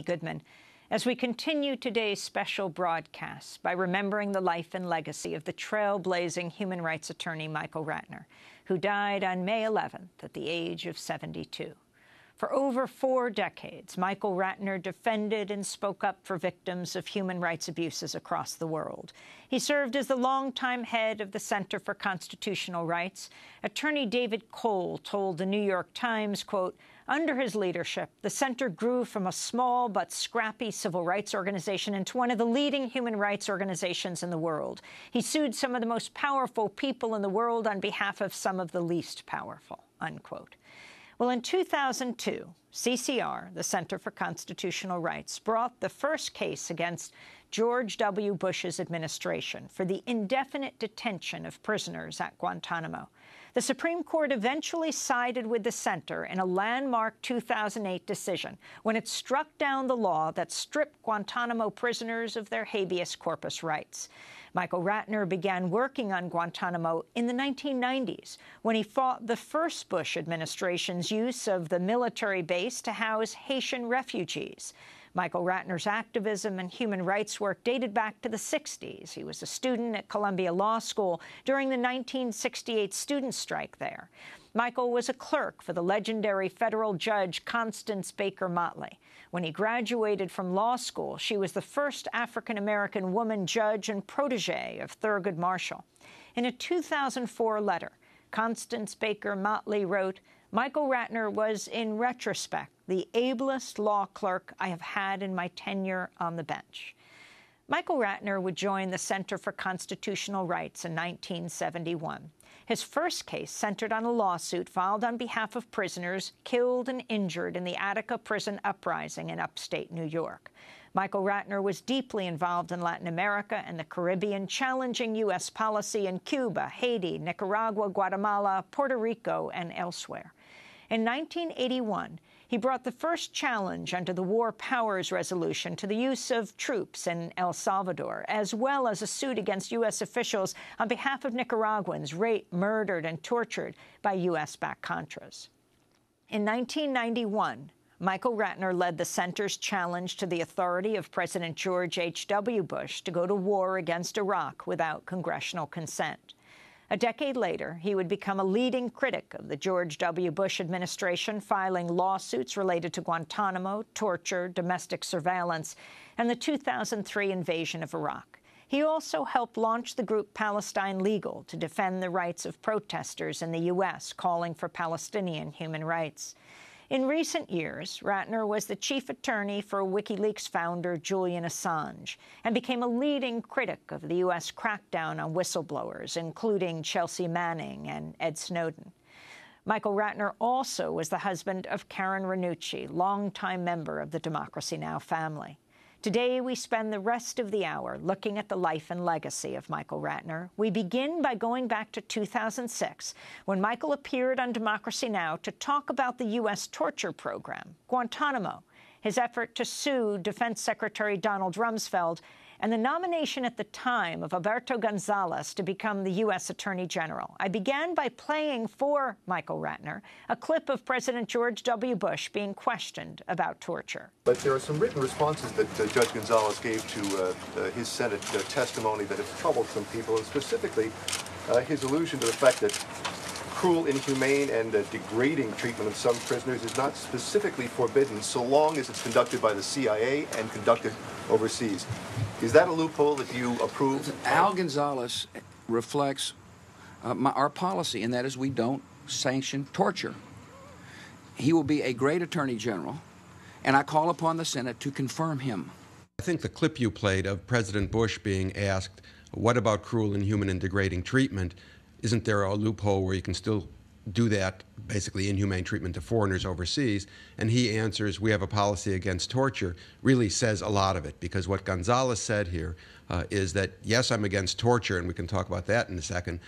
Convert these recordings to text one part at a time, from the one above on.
Goodman, as we continue today's special broadcast by remembering the life and legacy of the trailblazing human rights attorney Michael Ratner, who died on May 11th at the age of 72. For over 4 decades, Michael Ratner defended and spoke up for victims of human rights abuses across the world. He served as the longtime head of the Center for Constitutional Rights. Attorney David Cole told the New York Times, quote, "Under his leadership, the center grew from a small but scrappy civil rights organization into one of the leading human rights organizations in the world. He sued some of the most powerful people in the world on behalf of some of the least powerful," unquote. Well, in 2002, CCR, the Center for Constitutional Rights, brought the first case against George W. Bush's administration for the indefinite detention of prisoners at Guantanamo. The Supreme Court eventually sided with the center in a landmark 2008 decision when it struck down the law that stripped Guantanamo prisoners of their habeas corpus rights. Michael Ratner began working on Guantanamo in the 1990s when he fought the first Bush administration's use of the military base to house Haitian refugees. Michael Ratner's activism and human rights work dated back to the 60s. He was a student at Columbia Law School during the 1968 student strike there. Michael was a clerk for the legendary federal judge Constance Baker Motley. When he graduated from law school, she was the first African-American woman judge and protege of Thurgood Marshall. In a 2004 letter, Constance Baker Motley wrote, "Michael Ratner was, in retrospect, the ablest law clerk I have had in my tenure on the bench." Michael Ratner would join the Center for Constitutional Rights in 1971. His first case centered on a lawsuit filed on behalf of prisoners killed and injured in the Attica prison uprising in upstate New York. Michael Ratner was deeply involved in Latin America and the Caribbean, challenging U.S. policy in Cuba, Haiti, Nicaragua, Guatemala, Puerto Rico, and elsewhere. In 1981, he brought the first challenge under the War Powers Resolution to the use of troops in El Salvador, as well as a suit against U.S. officials on behalf of Nicaraguans raped, murdered, and tortured by U.S.-backed Contras. In 1991, Michael Ratner led the center's challenge to the authority of President George H.W. Bush to go to war against Iraq without congressional consent. A decade later, he would become a leading critic of the George W. Bush administration, filing lawsuits related to Guantanamo, torture, domestic surveillance, and the 2003 invasion of Iraq. He also helped launch the group Palestine Legal to defend the rights of protesters in the U.S. calling for Palestinian human rights. In recent years, Ratner was the chief attorney for WikiLeaks founder Julian Assange and became a leading critic of the U.S. crackdown on whistleblowers, including Chelsea Manning and Ed Snowden. Michael Ratner also was the husband of Karen Ranucci, longtime member of the Democracy Now! Family. Today, we spend the rest of the hour looking at the life and legacy of Michael Ratner. We begin by going back to 2006, when Michael appeared on Democracy Now! To talk about the U.S. torture program, Guantanamo, his effort to sue Defense Secretary Donald Rumsfeld, and the nomination at the time of Alberto Gonzales to become the U.S. Attorney General. I began by playing for Michael Ratner a clip of President George W. Bush being questioned about torture. But there are some written responses that Judge Gonzales gave to his Senate testimony that have troubled some people, and specifically his allusion to the fact that cruel, inhumane, and degrading treatment of some prisoners is not specifically forbidden so long as it's conducted by the CIA and conducted overseas. Is that a loophole that you approve? Al Gonzales reflects our policy, and that is we don't sanction torture. He will be a great attorney general, and I call upon the Senate to confirm him. I think the clip you played of President Bush being asked, what about cruel, inhuman, and degrading treatment? Isn't there a loophole where you can still do that, basically inhumane treatment to foreigners overseas? And he answers, we have a policy against torture, really says a lot of it, because what Gonzales said here is that, yes, I'm against torture, and we can talk about that in a second,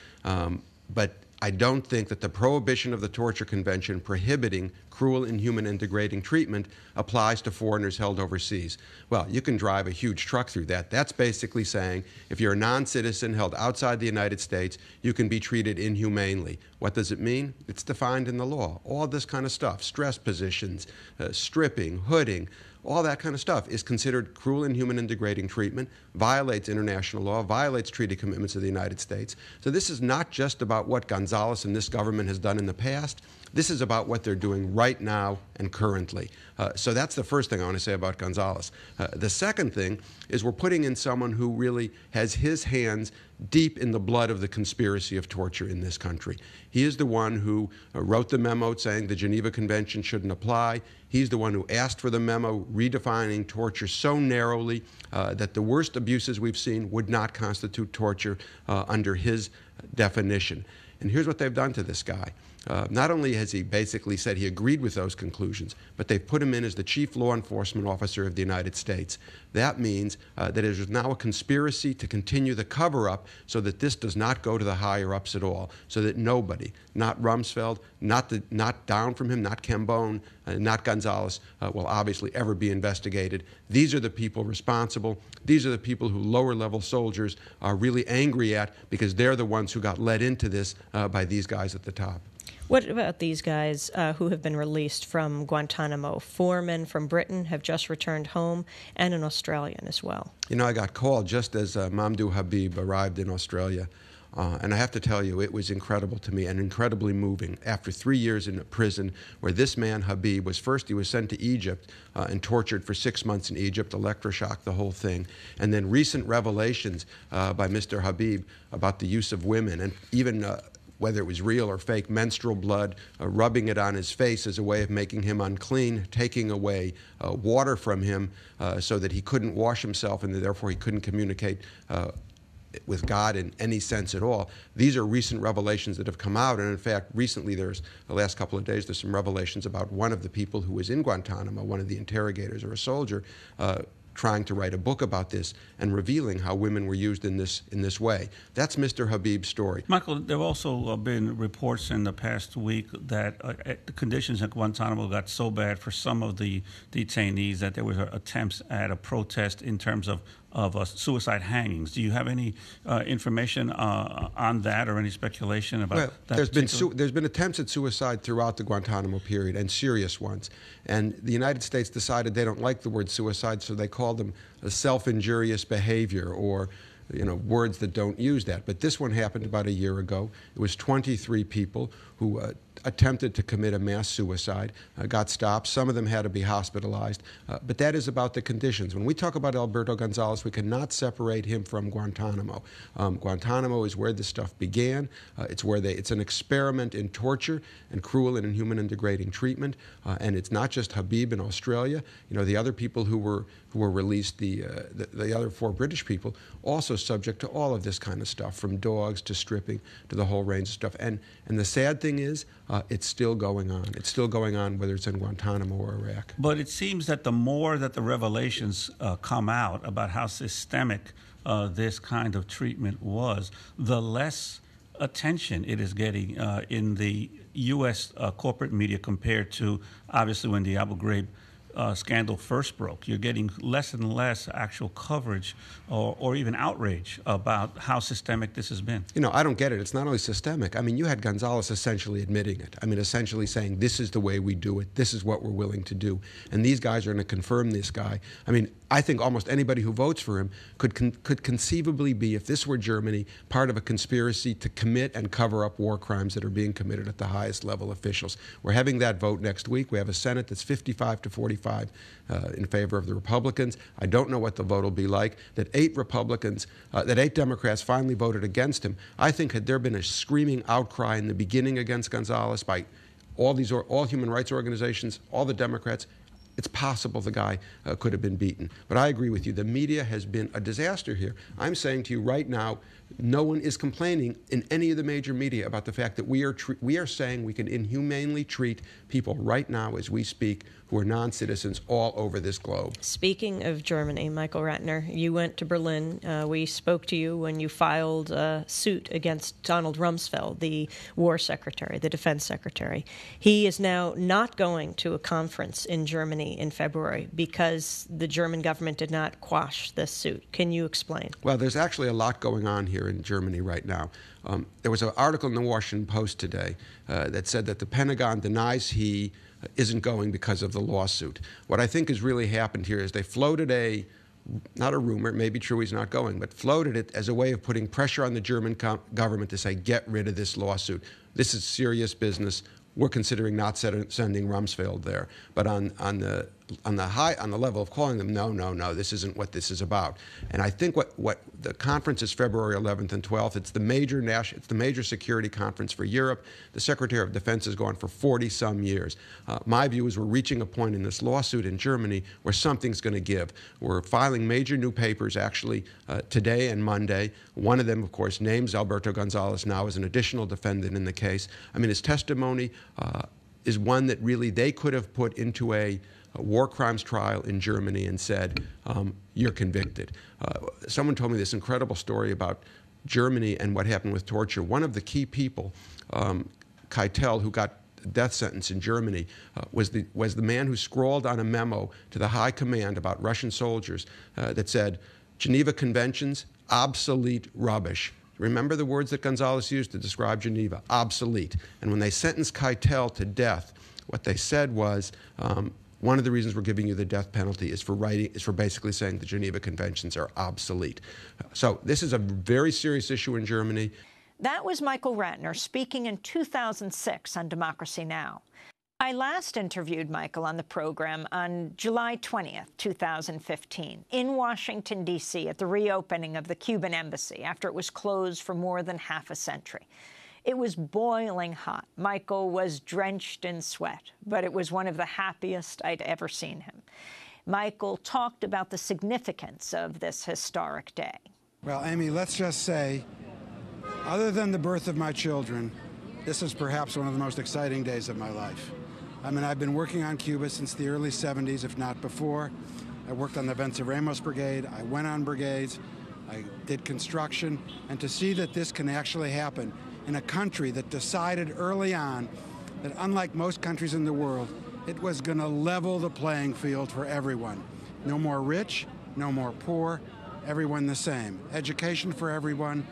but I don't think that the prohibition of the Torture Convention prohibiting cruel, inhuman, and degrading treatment applies to foreigners held overseas. Well, you can drive a huge truck through that. That's basically saying if you're a non-citizen held outside the United States, you can be treated inhumanely. What does it mean? It's defined in the law. All this kind of stuff, stress positions, stripping, hooding, all that kind of stuff is considered cruel, inhuman, and degrading treatment, violates international law, violates treaty commitments of the United States. So this is not just about what Gonzales and this government has done in the past. This is about what they're doing right now and currently. So that's the first thing I want to say about Gonzales. The second thing is we're putting in someone who really has his hands deep in the blood of the conspiracy of torture in this country. He is the one who wrote the memo saying the Geneva Convention shouldn't apply. He's the one who asked for the memo redefining torture so narrowly that the worst abuses we've seen would not constitute torture under his definition. And here's what they've done to this guy. Not only has he basically said he agreed with those conclusions, but they've put him in as the chief law enforcement officer of the United States. That means that it is now a conspiracy to continue the cover-up so that this does not go to the higher-ups at all, so that nobody, not Rumsfeld, not down from him, not Cambone, not Gonzales, will obviously ever be investigated. These are the people responsible. These are the people who lower-level soldiers are really angry at because they're the ones who got led into this by these guys at the top. What about these guys who have been released from Guantanamo? 4 men from Britain have just returned home, and an Australian as well. You know, I got called just as Mamdouh Habib arrived in Australia. And I have to tell you, it was incredible to me and incredibly moving. After 3 years in a prison where this man, Habib, he was sent to Egypt and tortured for 6 months in Egypt, electroshock, the whole thing. And then recent revelations by Mr. Habib about the use of women and even whether it was real or fake, menstrual blood, rubbing it on his face as a way of making him unclean, taking away water from him so that he couldn't wash himself and therefore he couldn't communicate with God in any sense at all. These are recent revelations that have come out, and in fact, recently the last couple of days, there's some revelations about one of the people who was in Guantanamo, one of the interrogators or a soldier, trying to write a book about this and revealing how women were used in this way. That's Mr. Habib's story. Michael, there have also been reports in the past week that the conditions at Guantanamo got so bad for some of the detainees that there were attempts at a protest in terms of suicide hangings. Do you have any information on that or any speculation about that? There's been attempts at suicide throughout the Guantanamo period, and serious ones. And the United States decided they don't like the word suicide, so they called them a self-injurious behavior, or words that don't use that. But this one happened about a year ago. It was 23 people who attempted to commit a mass suicide, got stopped. Some of them had to be hospitalized. But that is about the conditions. When we talk about Alberto Gonzales, we cannot separate him from Guantanamo. Guantanamo is where this stuff began. It's an experiment in torture and cruel and inhuman and degrading treatment. And it's not just Habib in Australia. The other people who were released, the other 4 British people, also subject to all of this kind of stuff, from dogs to stripping to the whole range of stuff. And the sad thing is, it's still going on. It's still going on, whether it's in Guantanamo or Iraq. But it seems that the more that the revelations come out about how systemic this kind of treatment was, the less attention it is getting in the U.S. Corporate media compared to, obviously, when the Abu Ghraib scandal first broke. You're getting less and less actual coverage or even outrage about how systemic this has been. I don't get it. It's not only systemic. I mean, you had Gonzales essentially admitting it. I mean, essentially saying, this is the way we do it. This is what we're willing to do. And these guys are going to confirm this guy. I mean, I think almost anybody who votes for him could conceivably be, if this were Germany, part of a conspiracy to commit and cover up war crimes that are being committed at the highest level officials. We're having that vote next week. We have a Senate that's 55 to 45 in favor of the Republicans. I don't know what the vote will be like. That 8 Democrats finally voted against him. I think had there been a screaming outcry in the beginning against Gonzales by all human rights organizations, all the Democrats, it's possible the guy could have been beaten. But I agree with you. The media has been a disaster here. I'm saying to you right now, no one is complaining in any of the major media about the fact that we are saying we can inhumanely treat people right now as we speak who are non-citizens all over this globe. Speaking of Germany, Michael Ratner, you went to Berlin. We spoke to you when you filed a suit against Donald Rumsfeld, the war secretary, the defense secretary. He is now not going to a conference in Germany in February because the German government did not quash this suit. Can you explain? Well, there's actually a lot going on here in Germany right now. There was an article in the Washington Post today that said that the Pentagon denies he isn't going because of the lawsuit. What I think has really happened here is they floated not a rumor, it may be true he's not going, but floated it as a way of putting pressure on the German government to say, get rid of this lawsuit. This is serious business. We're considering not sending Rumsfeld there. But on the level of calling them, no, this isn't what this is about. And I think what the conference is February 11th and 12th. It's the major security conference for Europe. The Secretary of Defense has gone for 40-some years. My view is we're reaching a point in this lawsuit in Germany where something's going to give. We're filing major new papers actually today and Monday. One of them, of course, names Alberto Gonzales now as an additional defendant in the case. I mean, his testimony is one that really they could have put into a war crimes trial in Germany and said, you're convicted. Someone told me this incredible story about Germany and what happened with torture. One of the key people, Keitel, who got a death sentence in Germany, was the man who scrawled on a memo to the high command about Russian soldiers that said, Geneva Conventions, obsolete rubbish. Remember the words that Gonzales used to describe Geneva, obsolete. And when they sentenced Keitel to death, what they said was, one of the reasons we're giving you the death penalty is for basically saying the Geneva Conventions are obsolete. So this is a very serious issue in Germany. That was Michael Ratner speaking in 2006 on Democracy Now! I last interviewed Michael on the program on July 20th, 2015, in Washington, D.C., at the reopening of the Cuban embassy after it was closed for more than half a century. It was boiling hot. Michael was drenched in sweat, but it was one of the happiest I'd ever seen him. Michael talked about the significance of this historic day. Well, Amy, let's just say, other than the birth of my children, this is perhaps one of the most exciting days of my life. I mean, I've been working on Cuba since the early 70s, if not before. I worked on the Venceremos Brigade. I went on brigades. I did construction. And to see that this can actually happen in a country that decided early on that, unlike most countries in the world, it was going to level the playing field for everyone. No more rich, no more poor, everyone the same. Education for everyone,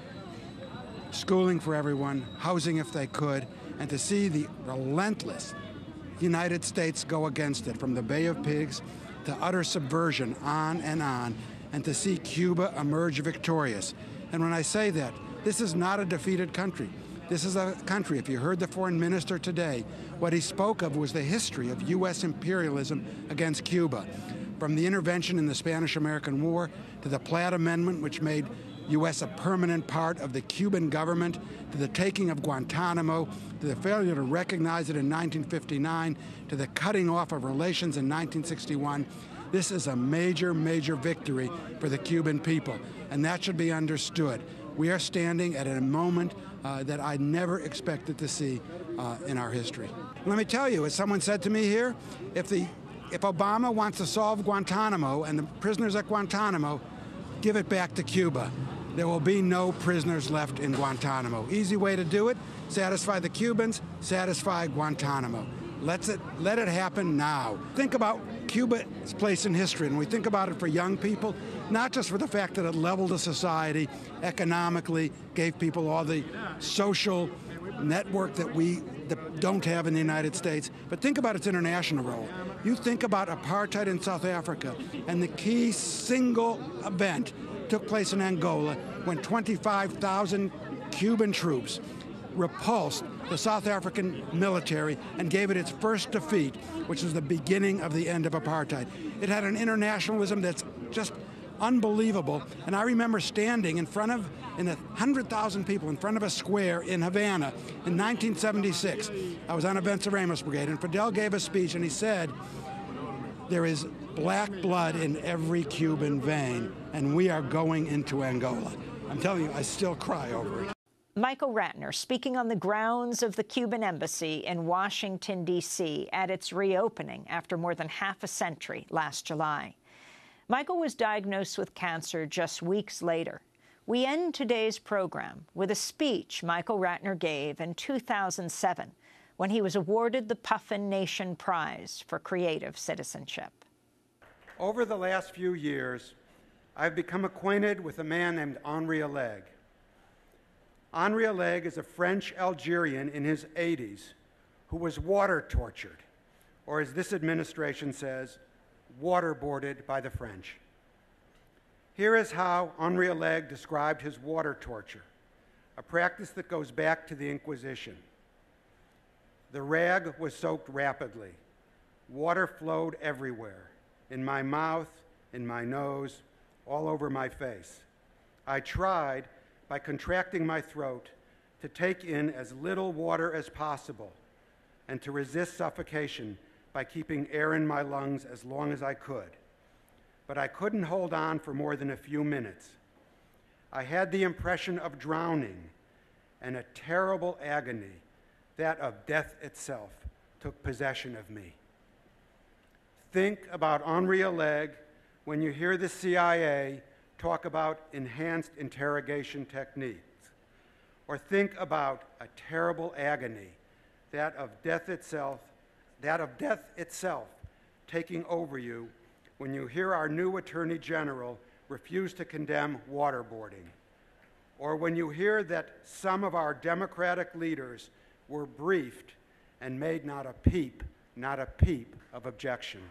schooling for everyone, housing if they could, and to see the relentless United States go against it, from the Bay of Pigs to utter subversion, on, and to see Cuba emerge victorious. And when I say that, this is not a defeated country. This is a country, if you heard the foreign minister today, what he spoke of was the history of U.S. imperialism against Cuba. From the intervention in the Spanish-American War to the Platt Amendment, which made U.S. a permanent part of the Cuban government, to the taking of Guantanamo, to the failure to recognize it in 1959, to the cutting off of relations in 1961. This is a major, major victory for the Cuban people, and that should be understood. We are standing at a moment that I never expected to see in our history. Let me tell you, as someone said to me here, if Obama wants to solve Guantanamo and the prisoners at Guantanamo, give it back to Cuba. There will be no prisoners left in Guantanamo. Easy way to do it, satisfy the Cubans, satisfy Guantanamo. Let it happen now. Think about Cuba's place in history, and we think about it for young people, not just for the fact that it leveled a society economically, gave people all the social network that we don't have in the United States, but think about its international role. You think about apartheid in South Africa, and the key single event took place in Angola when 25,000 Cuban troops repulsed the South African military and gave it its first defeat, which was the beginning of the end of apartheid. It had an internationalism that's just unbelievable. And I remember standing in 100,000 people in front of a square in Havana in 1976. I was on a Venceremos Brigade, and Fidel gave a speech, and he said, there is black blood in every Cuban vein, and we are going into Angola. I'm telling you, I still cry over it. Michael Ratner speaking on the grounds of the Cuban embassy in Washington, D.C. at its reopening after more than half a century last July. Michael was diagnosed with cancer just weeks later. We end today's program with a speech Michael Ratner gave in 2007 when he was awarded the Puffin Nation Prize for Creative Citizenship. Over the last few years, I've become acquainted with a man named Henri Alleg. Henri Alleg is a French Algerian in his 80s who was water tortured, or as this administration says, waterboarded by the French. Here is how Henri Alleg described his water torture, a practice that goes back to the Inquisition. The rag was soaked rapidly. Water flowed everywhere, in my mouth, in my nose, all over my face. I tried, by contracting my throat, to take in as little water as possible and to resist suffocation by keeping air in my lungs as long as I could. But I couldn't hold on for more than a few minutes. I had the impression of drowning, and a terrible agony, that of death itself, took possession of me. Think about Henri Alleg when you hear the CIA talk about enhanced interrogation techniques, or think about a terrible agony, that of death itself taking over you when you hear our new Attorney General refuse to condemn waterboarding, or when you hear that some of our Democratic leaders were briefed and made not a peep of objection.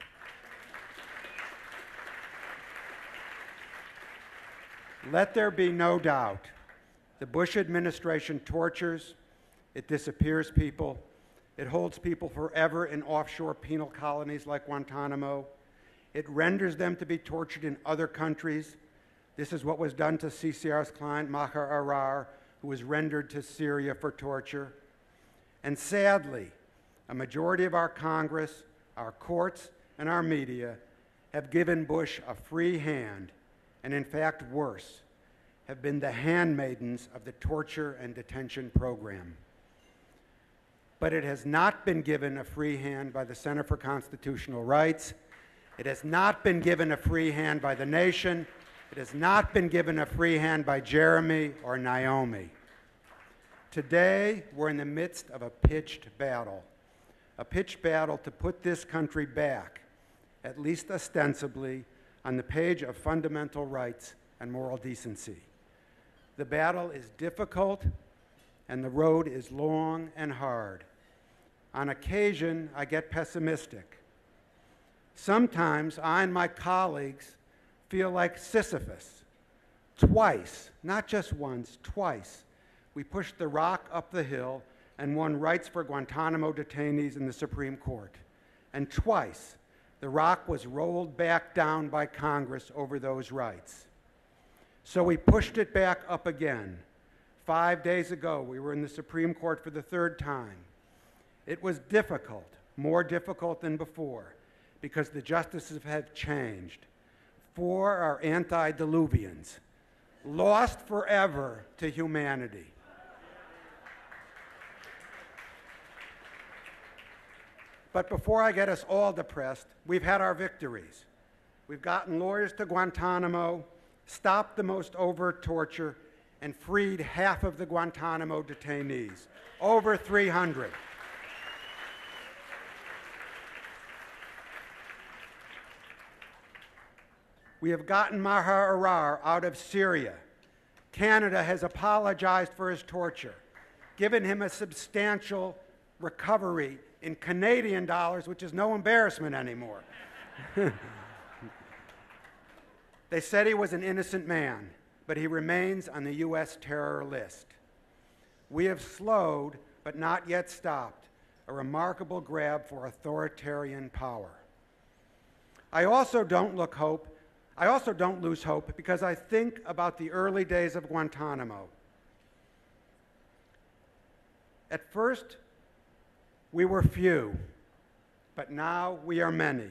Let there be no doubt, the Bush administration tortures, it disappears people, it holds people forever in offshore penal colonies like Guantanamo, it renders them to be tortured in other countries. This is what was done to CCR's client, Maher Arar, who was rendered to Syria for torture. And sadly, a majority of our Congress, our courts, and our media have given Bush a free hand, and in fact, worse, have been the handmaidens of the torture and detention program. But it has not been given a free hand by the Center for Constitutional Rights. It has not been given a free hand by the nation. It has not been given a free hand by Jeremy or Naomi. Today, we're in the midst of a pitched battle to put this country back, at least ostensibly, on the page of fundamental rights and moral decency. The battle is difficult, and the road is long and hard. On occasion, I get pessimistic. Sometimes I and my colleagues feel like Sisyphus. Twice, not just once, twice, we pushed the rock up the hill and won rights for Guantanamo detainees in the Supreme Court. And twice, the rock was rolled back down by Congress over those rights. So we pushed it back up again. 5 days ago, we were in the Supreme Court for the third time. It was difficult, more difficult than before, because the justices have changed. 4 are antediluvians, lost forever to humanity. But before I get us all depressed, we've had our victories. We've gotten lawyers to Guantanamo, stopped the most overt torture, and freed half of the Guantanamo detainees, over 300. We have gotten Maher Arar out of Syria. Canada has apologized for his torture, given him a substantial recovery in Canadian dollars, which is no embarrassment anymore. They said he was an innocent man, but he remains on the U.S. terror list. We have slowed, but not yet stopped, a remarkable grab for authoritarian power. I also don't lose hope because I think about the early days of Guantanamo. At first, we were few, but now we are many.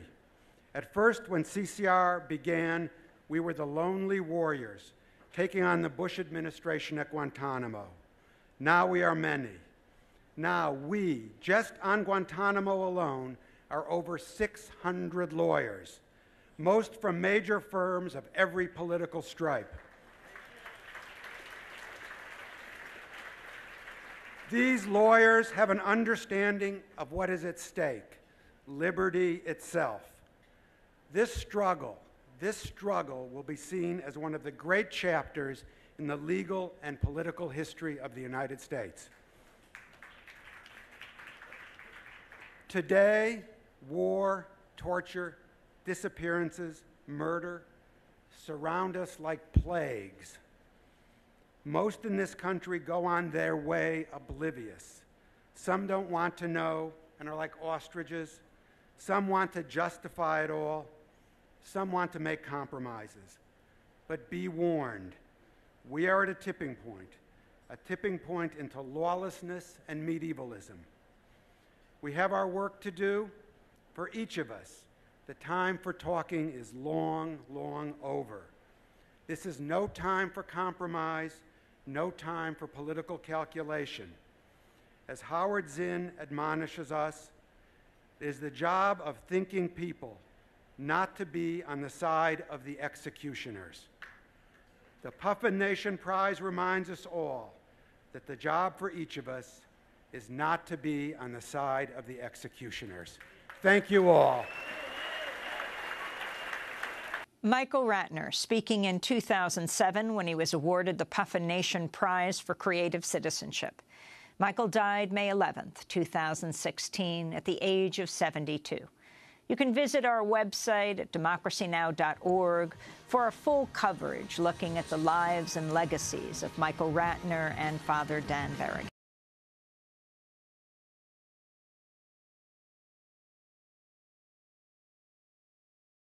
At first, when CCR began, we were the lonely warriors taking on the Bush administration at Guantanamo. Now we are many. Now we, just on Guantanamo alone, are over 600 lawyers, most from major firms of every political stripe. These lawyers have an understanding of what is at stake, liberty itself. This struggle will be seen as one of the great chapters in the legal and political history of the United States. Today, War, torture, disappearances, murder surround us like plagues. Most in this country go on their way oblivious. Some don't want to know and are like ostriches. Some want to justify it all. Some want to make compromises. But be warned, we are at a tipping point into lawlessness and medievalism. We have our work to do. For each of us, the time for talking is long, long over. This is no time for compromise, no time for political calculation. As Howard Zinn admonishes us, it is the job of thinking people not to be on the side of the executioners. The Puffin Nation Prize reminds us all that the job for each of us is not to be on the side of the executioners. Thank you all. Michael Ratner, speaking in 2007 when he was awarded the Puffin Nation Prize for Creative Citizenship. Michael died May 11th, 2016, at the age of 72. You can visit our website at democracynow.org for our full coverage looking at the lives and legacies of Michael Ratner and Father Dan Berrigan.